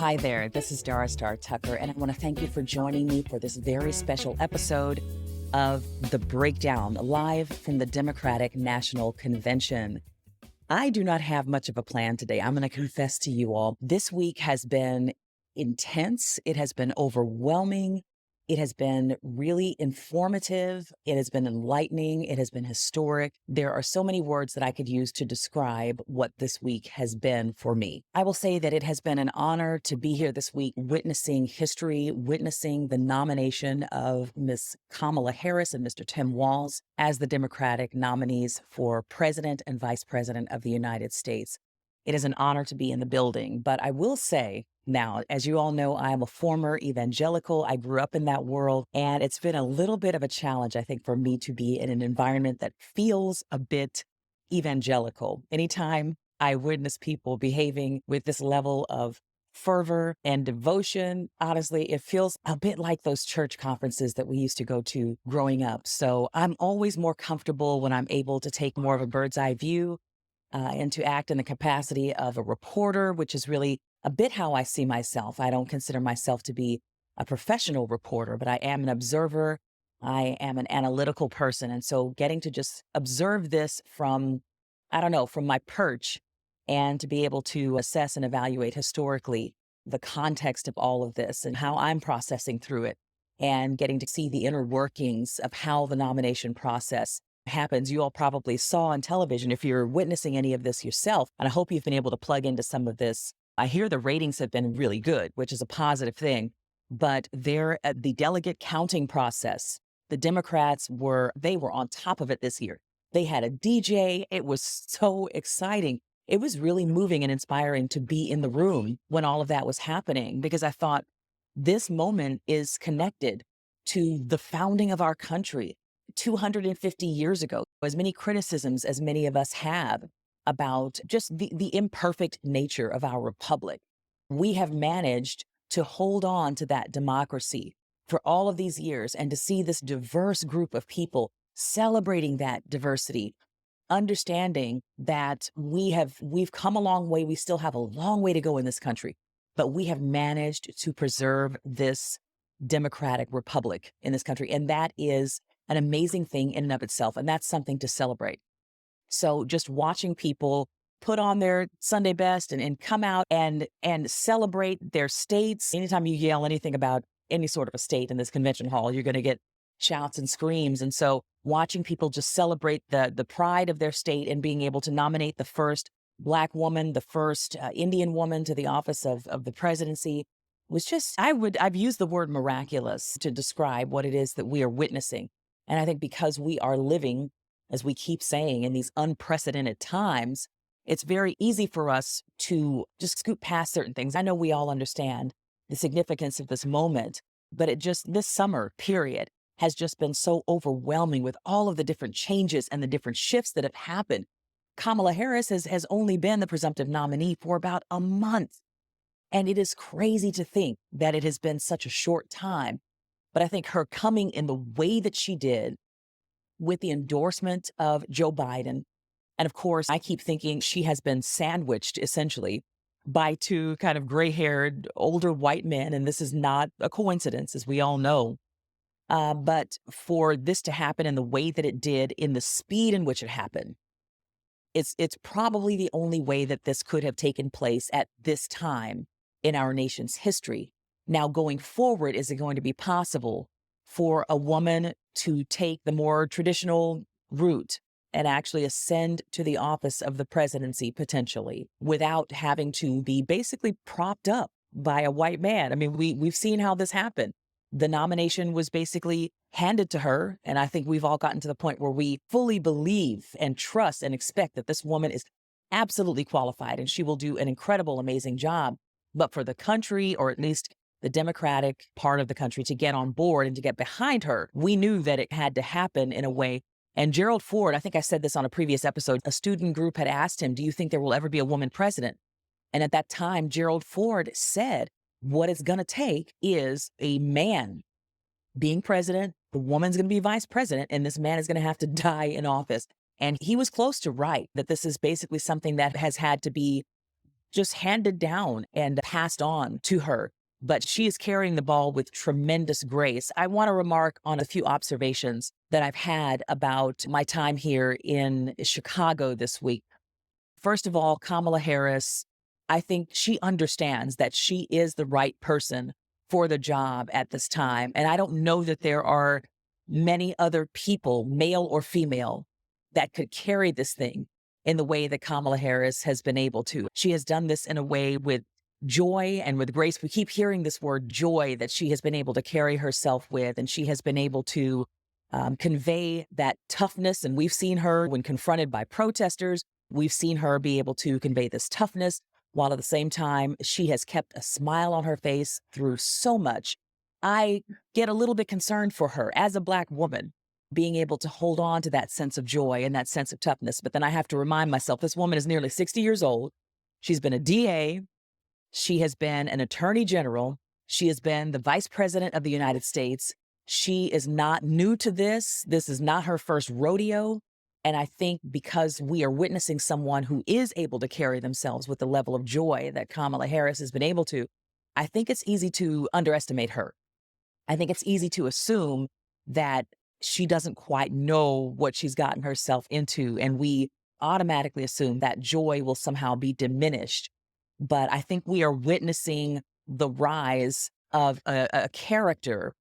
Hi there, this is Dara Tucker, and I want to thank you for joining me for this very special episode of The Breakdown, live from the Democratic National Convention. I do not have much of a plan today. I'm going to confess to you all, this week has been intense. It has been overwhelming. It has been really informative. It has been enlightening. It has been historic. There are so many words that I could use to describe what this week has been for me. I will say that it has been an honor to be here this week, witnessing history, witnessing the nomination of Ms. Kamala Harris and Mr. Tim Walz as the Democratic nominees for President and Vice President of the United States. It is an honor to be in the building, but I will say now, as you all know, I am a former evangelical. I grew up in that world, and it's been a little bit of a challenge, I think, for me to be in an environment that feels a bit evangelical. Anytime I witness people behaving with this level of fervor and devotion, honestly, it feels a bit like those church conferences that we used to go to growing up. So I'm always more comfortable when I'm able to take more of a bird's eye view and to act in the capacity of a reporter, which is really a bit how I see myself. I don't consider myself to be a professional reporter, but I am an observer. I am an analytical person. And so getting to just observe this from, from my perch, and to be able to assess and evaluate historically the context of all of this and how I'm processing through it, and getting to see the inner workings of how the nomination process happens. You all probably saw on television, if you're witnessing any of this yourself, and I hope you've been able to plug into some of this. I hear the ratings have been really good, which is a positive thing, but the delegate counting process, the Democrats were on top of it this year. They had a DJ. It was so exciting. It was really moving and inspiring to be in the room when all of that was happening, because I thought this moment is connected to the founding of our country 250 years ago. As many criticisms as many of us have about just the imperfect nature of our republic, we have managed to hold on to that democracy for all of these years, and to see this diverse group of people celebrating that diversity, understanding that we've come a long way. We still have a long way to go in this country, but we have managed to preserve this democratic republic in this country. And that is an amazing thing in and of itself. And that's something to celebrate. So just watching people put on their Sunday best and come out and celebrate their states. Anytime you yell anything about any sort of a state in this convention hall, you're going to get shouts and screams. And so watching people just celebrate the pride of their state and being able to nominate the first Black woman, the first Indian woman to the office of the presidency was just, I've used the word miraculous to describe what it is that we are witnessing. And I think because we are living, as we keep saying, in these unprecedented times, it's very easy for us to just scoot past certain things. I know we all understand the significance of this moment, but this summer period has just been so overwhelming with all of the different changes and the different shifts that have happened. Kamala Harris has only been the presumptive nominee for about a month. And it is crazy to think that it has been such a short time. But I think her coming in the way that she did, with the endorsement of Joe Biden, and of course, I keep thinking she has been sandwiched essentially by two kind of gray-haired older white men. And this is not a coincidence, as we all know. But for this to happen in the way that it did, in the speed in which it happened, it's probably the only way that this could have taken place at this time in our nation's history. Now, going forward, is it going to be possible for a woman to take the more traditional route and actually ascend to the office of the presidency potentially without having to be basically propped up by a white man? I mean, we've seen how this happened. The nomination was basically handed to her, and I think we've all gotten to the point where we fully believe and trust and expect that this woman is absolutely qualified and she will do an incredible, amazing job. But for the country, or at least the Democratic part of the country, to get on board and to get behind her, we knew that it had to happen in a way. And Gerald Ford, I think I said this on a previous episode, a student group had asked him, do you think there will ever be a woman president? And at that time, Gerald Ford said, what it's going to take is a man being president, the woman's going to be vice president, and this man is going to have to die in office. And he was close to right, that this is basically something that has had to be just handed down and passed on to her. But she is carrying the ball with tremendous grace. I want to remark on a few observations that I've had about my time here in Chicago this week. First of all, Kamala Harris, I think she understands that she is the right person for the job at this time. And I don't know that there are many other people, male or female, that could carry this thing in the way that Kamala Harris has been able to. She has done this in a way with joy and with grace. We keep hearing this word joy that she has been able to carry herself with, and she has been able to convey that toughness. And we've seen her when confronted by protesters. We've seen her be able to convey this toughness while at the same time she has kept a smile on her face through so much. I get a little bit concerned for her as a Black woman, being able to hold on to that sense of joy and that sense of toughness. But then I have to remind myself, this woman is nearly 60 years old. She's been a DA. She has been an attorney general. She has been the vice president of the United States. She is not new to this. This is not her first rodeo. And I think because we are witnessing someone who is able to carry themselves with the level of joy that Kamala Harris has been able to, I think it's easy to underestimate her. I think it's easy to assume that she doesn't quite know what she's gotten herself into. And we automatically assume that joy will somehow be diminished. But I think we are witnessing the rise of a character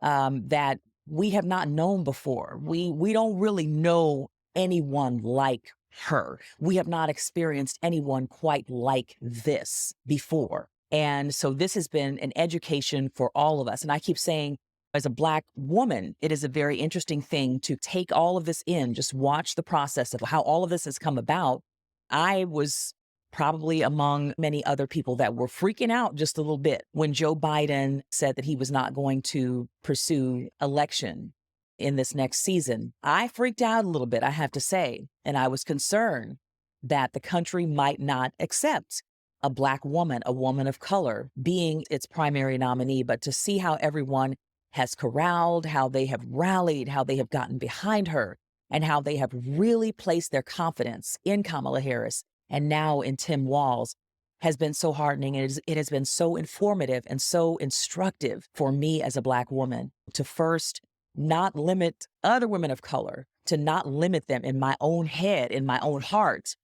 that we have not known before. We don't really know anyone like her. We have not experienced anyone quite like this before. And so this has been an education for all of us. And I keep saying, as a Black woman, it is a very interesting thing to take all of this in, just watch the process of how all of this has come about. I was probably among many other people that were freaking out just a little bit when Joe Biden said that he was not going to pursue election in this next season. I freaked out a little bit, I have to say, and I was concerned that the country might not accept a Black woman, a woman of color, being its primary nominee. But to see how everyone has corralled, how they have rallied, how they have gotten behind her, and how they have really placed their confidence in Kamala Harris and now in Tim Walz has been so heartening. It has been so informative and so instructive for me as a Black woman to first not limit other women of color, to not limit them in my own head, in my own heart,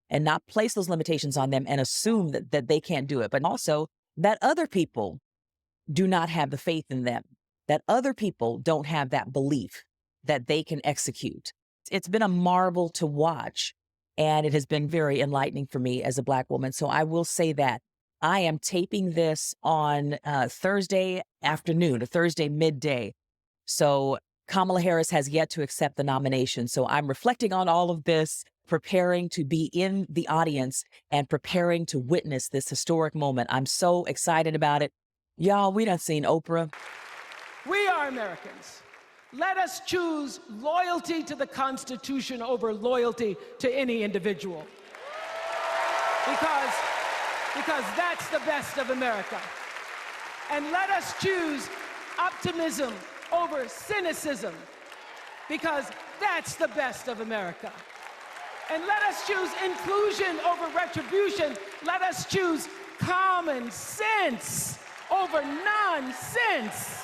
and not place those limitations on them and assume that they can't do it, but also that other people do not have the faith in them, that other people don't have that belief that they can execute. It's been a marvel to watch, and it has been very enlightening for me as a Black woman. So I will say that I am taping this on Thursday afternoon, or Thursday midday. So Kamala Harris has yet to accept the nomination. So I'm reflecting on all of this, preparing to be in the audience and preparing to witness this historic moment. I'm so excited about it. Y'all, we done seen Oprah. We are Americans. Let us choose loyalty to the Constitution over loyalty to any individual. Because that's the best of America. And let us choose optimism over cynicism, because that's the best of America. And let us choose inclusion over retribution. Let us choose common sense over nonsense.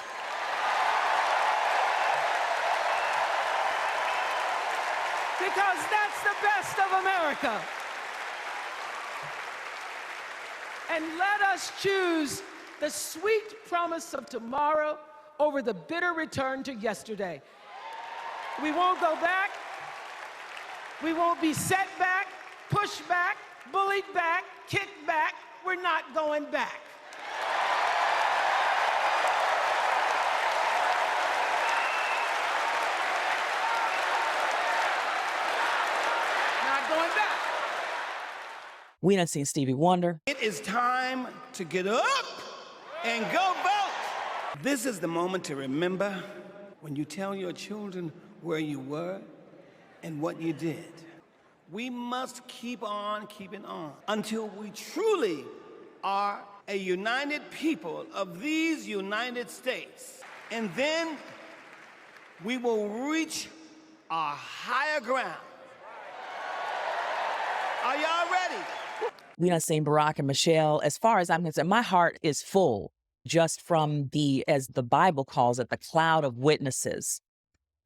Because that's the best of America. And let us choose the sweet promise of tomorrow over the bitter return to yesterday. We won't go back. We won't be set back, pushed back, bullied back, kicked back. We're not going back. Not going back. We done seen Stevie Wonder. It is time to get up and go vote. This is the moment to remember when you tell your children where you were and what you did. We must keep on keeping on until we truly are a united people of these United States. And then we will reach our higher ground. Are y'all ready? We done seen Barack and Michelle. As far as I'm concerned, my heart is full just from as the Bible calls it, the cloud of witnesses,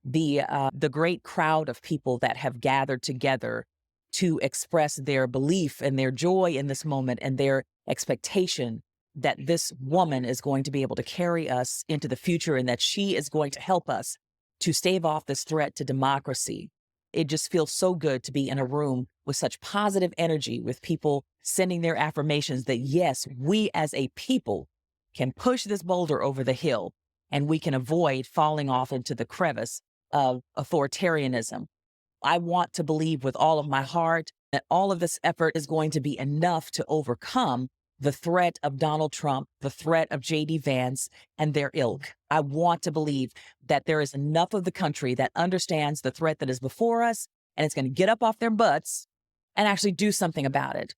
the great crowd of people that have gathered together to express their belief and their joy in this moment and their expectation that this woman is going to be able to carry us into the future and that she is going to help us to stave off this threat to democracy. It just feels so good to be in a room with such positive energy, with people sending their affirmations that, yes, we as a people can push this boulder over the hill and we can avoid falling off into the crevice of authoritarianism. I want to believe with all of my heart that all of this effort is going to be enough to overcome the threat of Donald Trump, the threat of J.D. Vance and their ilk. I want to believe that there is enough of the country that understands the threat that is before us, and it's going to get up off their butts and actually do something about it.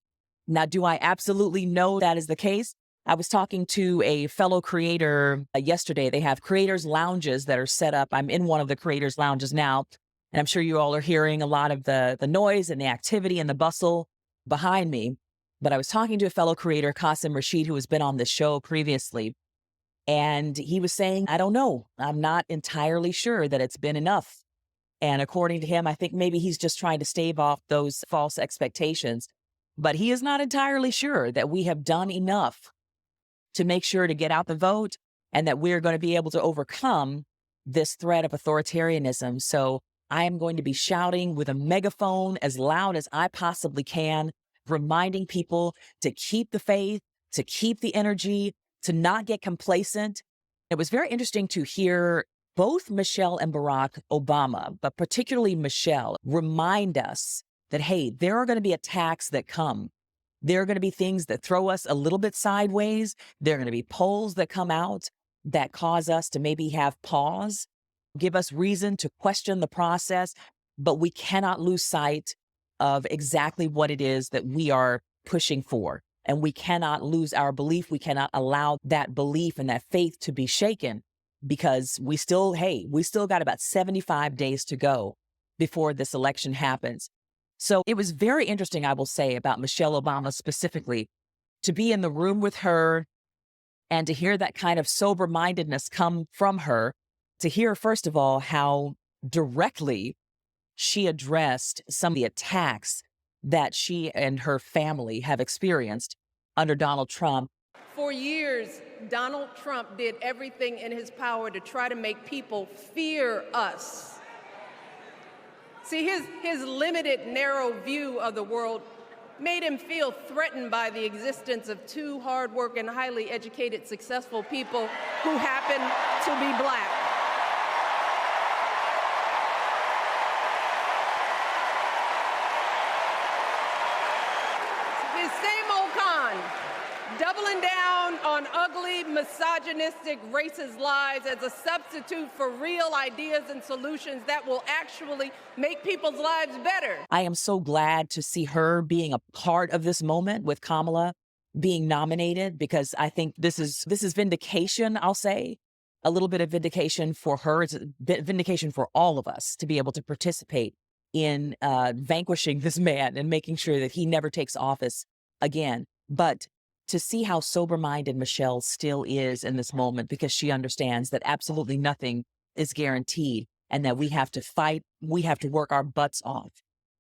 Now, do I absolutely know that is the case? I was talking to a fellow creator yesterday. They have creators' lounges that are set up. I'm in one of the creators' lounges now, and I'm sure you all are hearing a lot of the noise and the activity and the bustle behind me. But I was talking to a fellow creator, Qasim Rashid, who has been on this show previously, and he was saying, I don't know. I'm not entirely sure that it's been enough. And according to him, I think maybe he's just trying to stave off those false expectations. But he is not entirely sure that we have done enough to make sure to get out the vote and that we're going to be able to overcome this threat of authoritarianism. So I am going to be shouting with a megaphone as loud as I possibly can, reminding people to keep the faith, to keep the energy, to not get complacent. It was very interesting to hear both Michelle and Barack Obama, but particularly Michelle, remind us that, hey, there are going to be attacks that come. There are going to be things that throw us a little bit sideways. There are going to be polls that come out that cause us to maybe have pause, give us reason to question the process, but we cannot lose sight of exactly what it is that we are pushing for. And we cannot lose our belief. We cannot allow that belief and that faith to be shaken because we still got about 75 days to go before this election happens. So it was very interesting, I will say, about Michelle Obama specifically, to be in the room with her and to hear that kind of sober-mindedness come from her, to hear, first of all, how directly she addressed some of the attacks that she and her family have experienced under Donald Trump. For years, Donald Trump did everything in his power to try to make people fear us. See, his limited, narrow view of the world made him feel threatened by the existence of two hardworking, highly educated, successful people who happen to be Black. His same old con, doubling down on ugly, misogynistic, racist lies as a substitute for real ideas and solutions that will actually make people's lives better. I am so glad to see her being a part of this moment with Kamala being nominated, because I think this is vindication, I'll say. A little bit of vindication for her. It's a bit vindication for all of us to be able to participate in vanquishing this man and making sure that he never takes office again. But to see how sober-minded Michelle still is in this moment, because she understands that absolutely nothing is guaranteed and that we have to fight, we have to work our butts off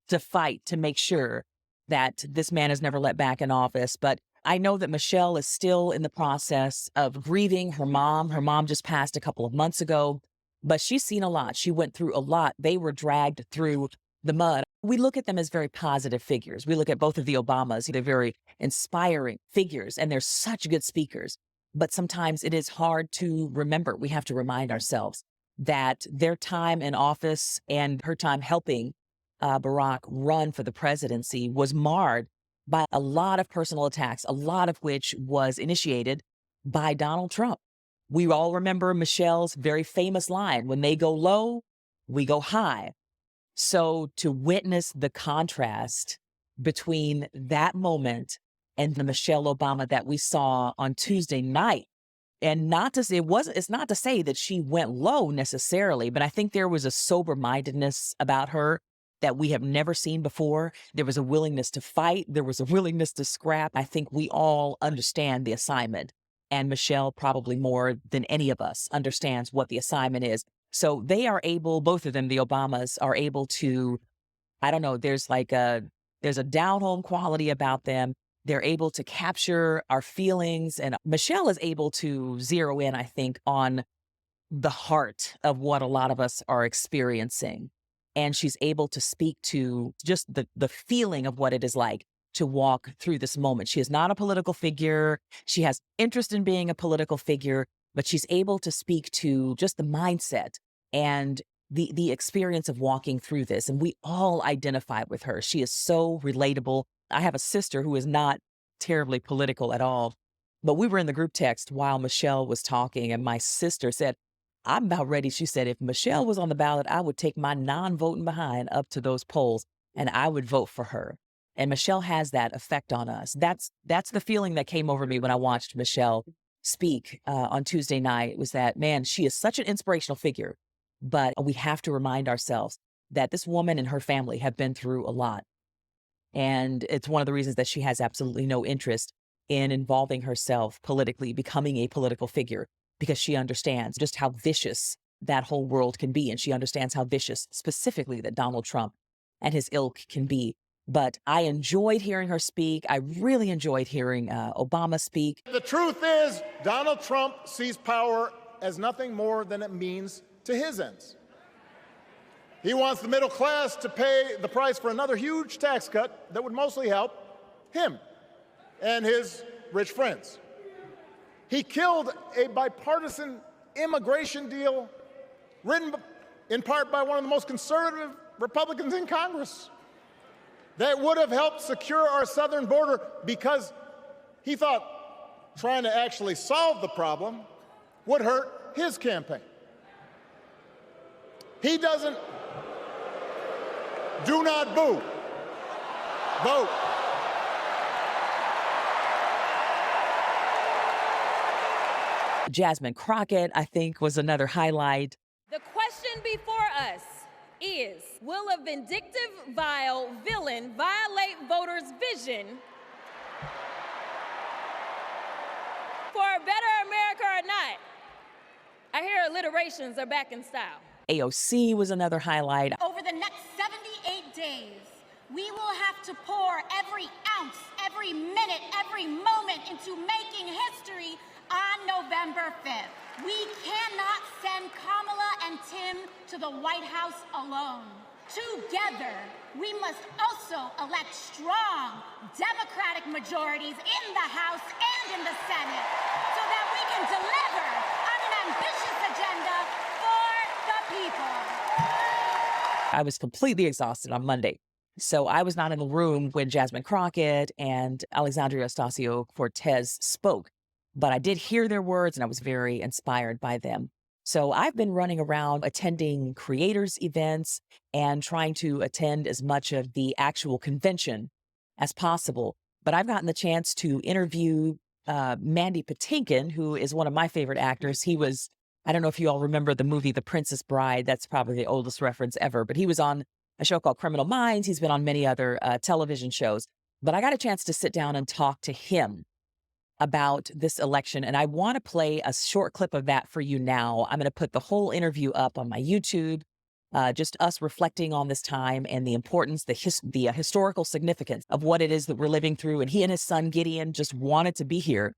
to fight to make sure that this man is never let back in office. But I know that Michelle is still in the process of grieving her mom. Her mom just passed a couple of months ago, but she's seen a lot. She went through a lot. They were dragged through the mud. We look at them as very positive figures. We look at both of the Obamas. They're very inspiring figures, and they're such good speakers. But sometimes it is hard to remember. We have to remind ourselves that their time in office and her time helping Barack run for the presidency was marred by a lot of personal attacks, a lot of which was initiated by Donald Trump. We all remember Michelle's very famous line, when they go low, we go high. So to witness the contrast between that moment and the Michelle Obama that we saw on Tuesday night, and not to say it's not to say that she went low necessarily, but I think there was a sober-mindedness about her that we have never seen before. There was a willingness to fight. There was a willingness to scrap. I think we all understand the assignment. And Michelle, probably more than any of us, understands what the assignment is. So they are able, both of them, the Obamas, are able to, I don't know, there's a down-home quality about them. They're able to capture our feelings. And Michelle is able to zero in, I think, on the heart of what a lot of us are experiencing. And she's able to speak to just the feeling of what it is like to walk through this moment. She is not a political figure. She has interest in being a political figure, but she's able to speak to just the mindset and the experience of walking through this. And we all identify with her. She is so relatable. I have a sister who is not terribly political at all, but we were in the group text while Michelle was talking, and my sister said, I'm about ready. She said, if Michelle was on the ballot, I would take my non-voting behind up to those polls and I would vote for her. And Michelle has that effect on us. That's the feeling that came over me when I watched Michelle speak on Tuesday night, was that, man, she is such an inspirational figure, but we have to remind ourselves that this woman and her family have been through a lot. And it's one of the reasons that she has absolutely no interest in involving herself politically, becoming a political figure, because she understands just how vicious that whole world can be. And she understands how vicious specifically that Donald Trump and his ilk can be. But I enjoyed hearing her speak. I really enjoyed hearing Obama speak. The truth is, Donald Trump sees power as nothing more than it means to his ends. He wants the middle class to pay the price for another huge tax cut that would mostly help him and his rich friends. He killed a bipartisan immigration deal written in part by one of the most conservative Republicans in Congress that would have helped secure our southern border, because he thought trying to actually solve the problem would hurt his campaign. He doesn't. Do not boo. Vote. Jasmine Crockett, I think, was another highlight. The question before us is, will a vindictive, vile villain violate voters' vision for a better America or not? I hear alliterations are back in style. AOC was another highlight. Over the next 78 days, we will have to pour every ounce, every minute, every moment into making history on November 5th. We cannot send Kamala and Tim to the White House alone. Together, we must also elect strong Democratic majorities in the House and in the Senate so that we can deliver on an ambitious agenda for the people. I was completely exhausted on Monday. So I was not in the room when Jasmine Crockett and Alexandria Ocasio-Cortez spoke, but I did hear their words and I was very inspired by them. So I've been running around attending creators events and trying to attend as much of the actual convention as possible. But I've gotten the chance to interview Mandy Patinkin, who is one of my favorite actors. He was, I don't know if you all remember the movie The Princess Bride. That's probably the oldest reference ever, but he was on a show called Criminal Minds. He's been on many other television shows, but I got a chance to sit down and talk to him about this election. And I want to play a short clip of that for you now. I'm going to put the whole interview up on my YouTube, just us reflecting on this time and the importance, the historical significance of what it is that we're living through. And he and his son, Gideon, just wanted to be here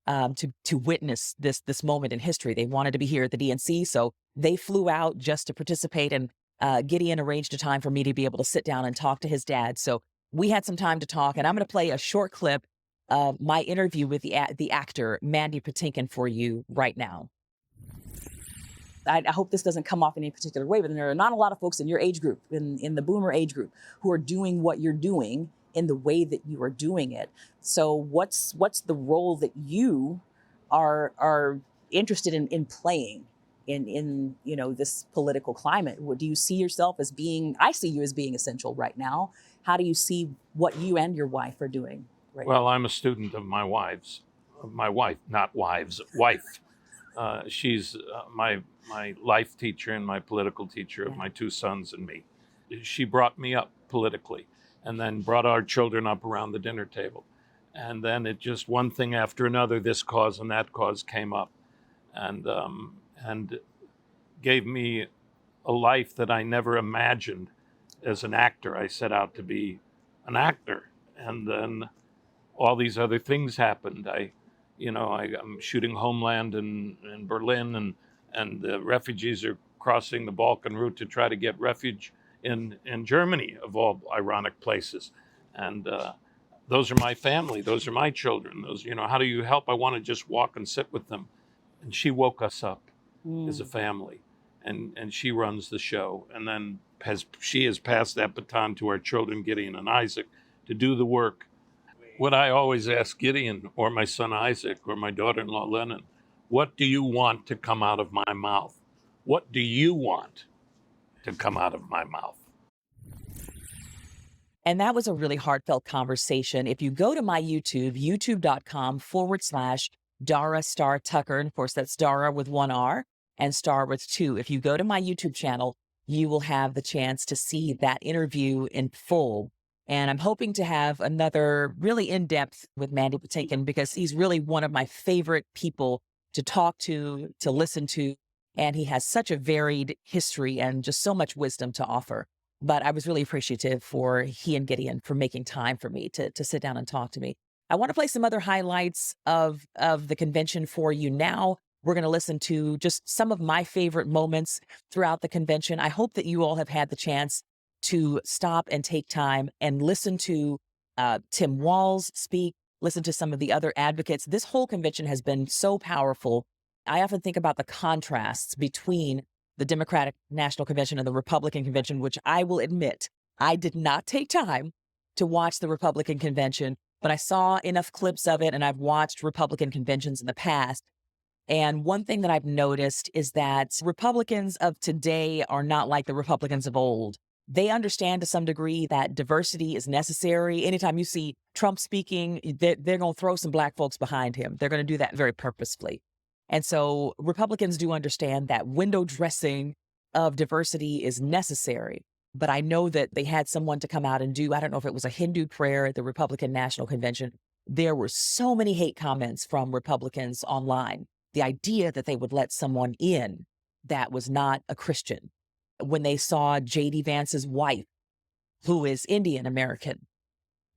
to witness this moment in history. They wanted to be here at the DNC, so they flew out just to participate. And Gideon arranged a time for me to be able to sit down and talk to his dad. So we had some time to talk, and I'm going to play a short clip of my interview with the actor Mandy Patinkin for you right now. I hope this doesn't come off in any particular way, but there are not a lot of folks in your age group, in the boomer age group, who are doing what you're doing in the way that you are doing it. So what's the role that you are interested in playing in this political climate? What do you see yourself as being? I see you as being essential right now. How do you see what you and your wife are doing right now? Well, I'm a student of my wife, not wives, wife. She's my life teacher and my political teacher of my two sons and me. she brought me up politically and then brought our children up around the dinner table. And then it just one thing after another, this cause and that cause came up, and gave me a life that I never imagined as an actor. I set out to be an actor, and then all these other things happened. I'm shooting Homeland in Berlin, and the refugees are crossing the Balkan route to try to get refuge in Germany, of all ironic places. And those are my family. Those are my children. How do you help? I want to just walk and sit with them. And she woke us up as a family, and she runs the show. And then she has passed that baton to our children, Gideon and Isaac, to do the work. What I always ask Gideon, or my son Isaac, or my daughter-in-law Lennon, what do you want to come out of my mouth? What do you want to come out of my mouth? And that was a really heartfelt conversation. If you go to my YouTube, youtube.com/Dara Star Tucker, and of course that's Dara with one R and Star with two. If you go to my YouTube channel, you will have the chance to see that interview in full. And I'm hoping to have another really in-depth with Mandy Patinkin, because he's really one of my favorite people to talk to listen to. And he has such a varied history and just so much wisdom to offer. But I was really appreciative for he and Gideon for making time for me to sit down and talk to me. I want to play some other highlights of the convention for you now. We're going to listen to just some of my favorite moments throughout the convention. I hope that you all have had the chance to stop and take time and listen to Tim Walz speak, listen to some of the other advocates. This whole convention has been so powerful. I often think about the contrasts between the Democratic National Convention and the Republican Convention, which I will admit, I did not take time to watch the Republican Convention, but I saw enough clips of it, and I've watched Republican conventions in the past. And one thing that I've noticed is that Republicans of today are not like the Republicans of old. They understand to some degree that diversity is necessary. Anytime you see Trump speaking, they're going to throw some Black folks behind him. They're going to do that very purposefully. And so Republicans do understand that window dressing of diversity is necessary. But I know that they had someone to come out and do, I don't know if it was a Hindu prayer at the Republican National Convention. There were so many hate comments from Republicans online. The idea that they would let someone in that was not a Christian. When they saw J.D. Vance's wife, who is Indian American,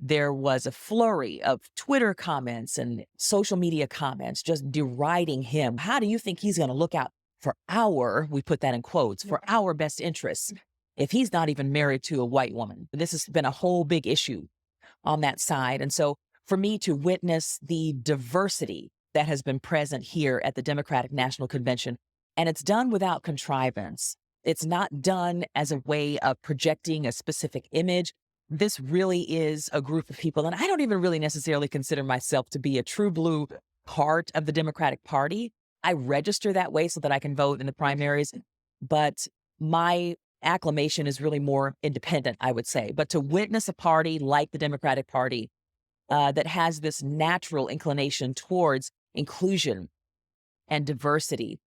there was a flurry of Twitter comments and social media comments just deriding him. How do you think he's going to look out for we put that in quotes, for our best interests if he's not even married to a white woman? This has been a whole big issue on that side. And so for me to witness the diversity that has been present here at the Democratic National Convention, and it's done without contrivance. It's not done as a way of projecting a specific image. This really is a group of people, and I don't even really necessarily consider myself to be a true blue part of the Democratic Party. I register that way so that I can vote in the primaries, but my acclamation is really more independent, I would say. But to witness a party like the Democratic Party that has this natural inclination towards inclusion and diversity,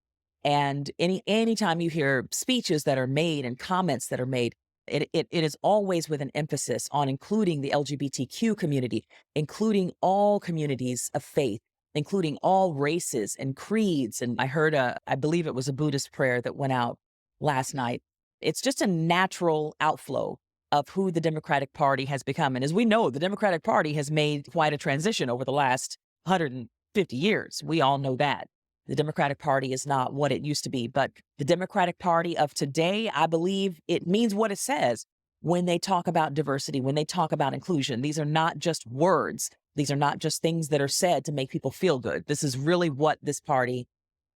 and anytime you hear speeches that are made and comments that are made, it is always with an emphasis on including the LGBTQ community, including all communities of faith, including all races and creeds. And I heard I believe it was a Buddhist prayer that went out last night. It's just a natural outflow of who the Democratic Party has become. And as we know, the Democratic Party has made quite a transition over the last 150 years. We all know that. The Democratic Party is not what it used to be, but the Democratic Party of today, I believe it means what it says when they talk about diversity, when they talk about inclusion. These are not just words. These are not just things that are said to make people feel good. This is really what this party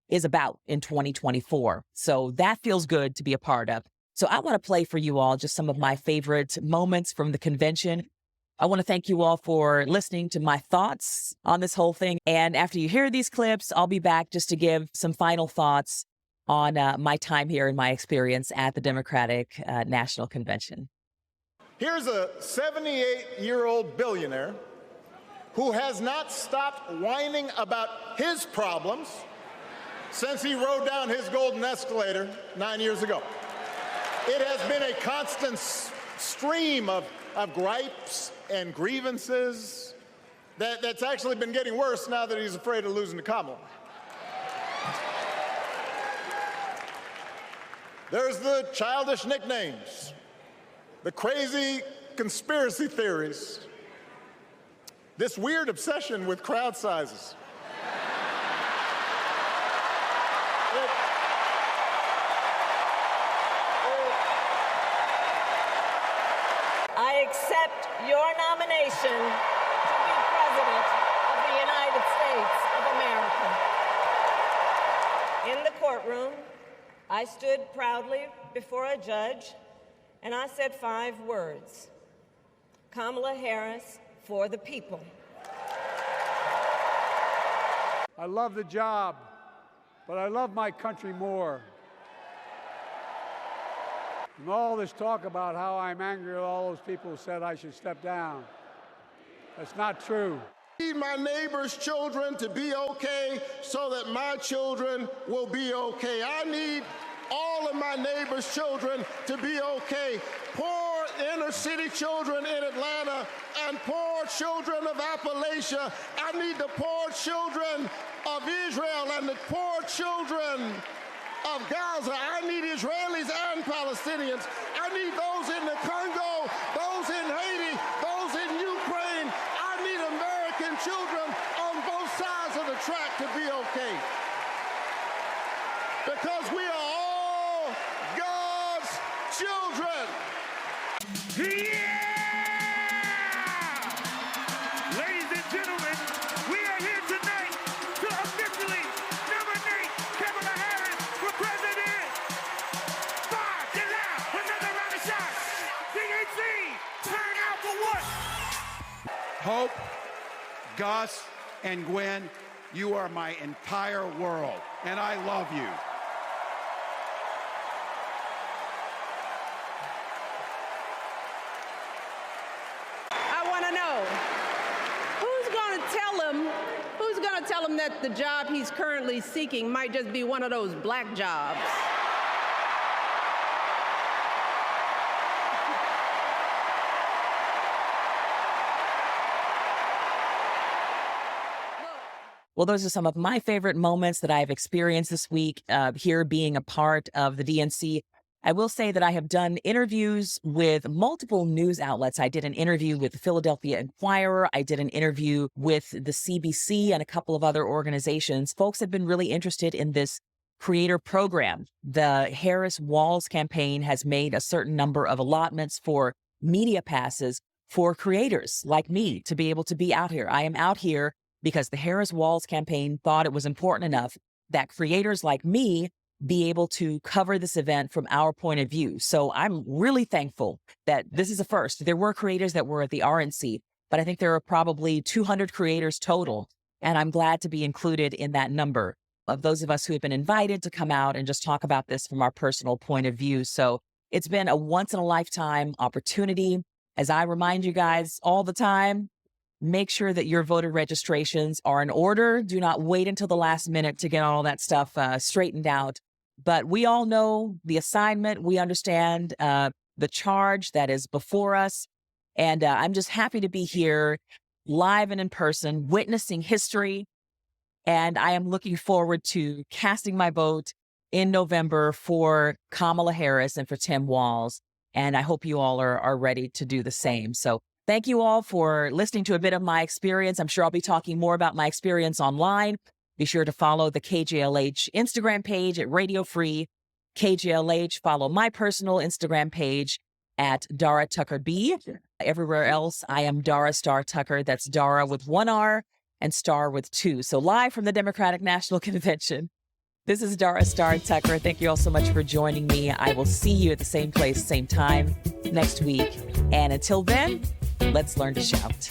is about in 2024. So that feels good to be a part of. So I want to play for you all just some of my favorite moments from the convention. I want to thank you all for listening to my thoughts on this whole thing. And after you hear these clips, I'll be back just to give some final thoughts on my time here and my experience at the Democratic National Convention. Here's a 78-year-old billionaire who has not stopped whining about his problems since he rode down his golden escalator 9 years ago. It has been a constant stream of gripes and grievances that's actually been getting worse now that he's afraid of losing to Kamala. There's the childish nicknames, the crazy conspiracy theories, this weird obsession with crowd sizes. I accept your nomination to be President of the United States of America. In the courtroom, I stood proudly before a judge and I said 5 words: Kamala Harris for the people. I love the job, but I love my country more. And all this talk about how I'm angry at all those people who said I should step down, that's not true. I need my neighbor's children to be okay so that my children will be okay. I need all of my neighbor's children to be okay. Poor inner city children in Atlanta and poor children of Appalachia. I need the poor children of Israel and the poor children of Gaza. I need Israelis and Palestinians. I need those in the Congo, those in Haiti, those in Ukraine. I need American children on both sides of the track to be okay. Because we are all God's children. Yeah! Ladies and gentlemen, we are here tonight to officially nominate Kamala Harris for president. Fire, get loud, another round of shots. DNC, turn out for what? Hope, Gus, and Gwen, you are my entire world, and I love you. Who's going to tell him that the job he's currently seeking might just be one of those black jobs? Well, those are some of my favorite moments that I've experienced this week here being a part of the DNC. I will say that I have done interviews with multiple news outlets. I did an interview with the Philadelphia Inquirer. I did an interview with the CBC and a couple of other organizations. Folks have been really interested in this creator program. The Harris Walls campaign has made a certain number of allotments for media passes for creators like me to be able to be out here. I am out here because the Harris Walls campaign thought it was important enough that creators like me be able to cover this event from our point of view. So I'm really thankful that this is a first. There were creators that were at the RNC, but I think there are probably 200 creators total. And I'm glad to be included in that number of those of us who have been invited to come out and just talk about this from our personal point of view. So it's been a once in a lifetime opportunity. As I remind you guys all the time, make sure that your voter registrations are in order. Do not wait until the last minute to get all that stuff straightened out. But we all know the assignment. We understand the charge that is before us. And I'm just happy to be here live and in person, witnessing history. And I am looking forward to casting my vote in November for Kamala Harris and for Tim Walz. And I hope you all are ready to do the same. So thank you all for listening to a bit of my experience. I'm sure I'll be talking more about my experience online. Be sure to follow the KJLH Instagram page at Radio Free KJLH. Follow my personal Instagram page at Dara Tucker B. Everywhere else, I am Dara Star Tucker. That's Dara with 1 R and Star with 2. So live from the Democratic National Convention, this is Dara Star Tucker. Thank you all so much for joining me. I will see you at the same place, same time next week. And until then, let's learn to shout.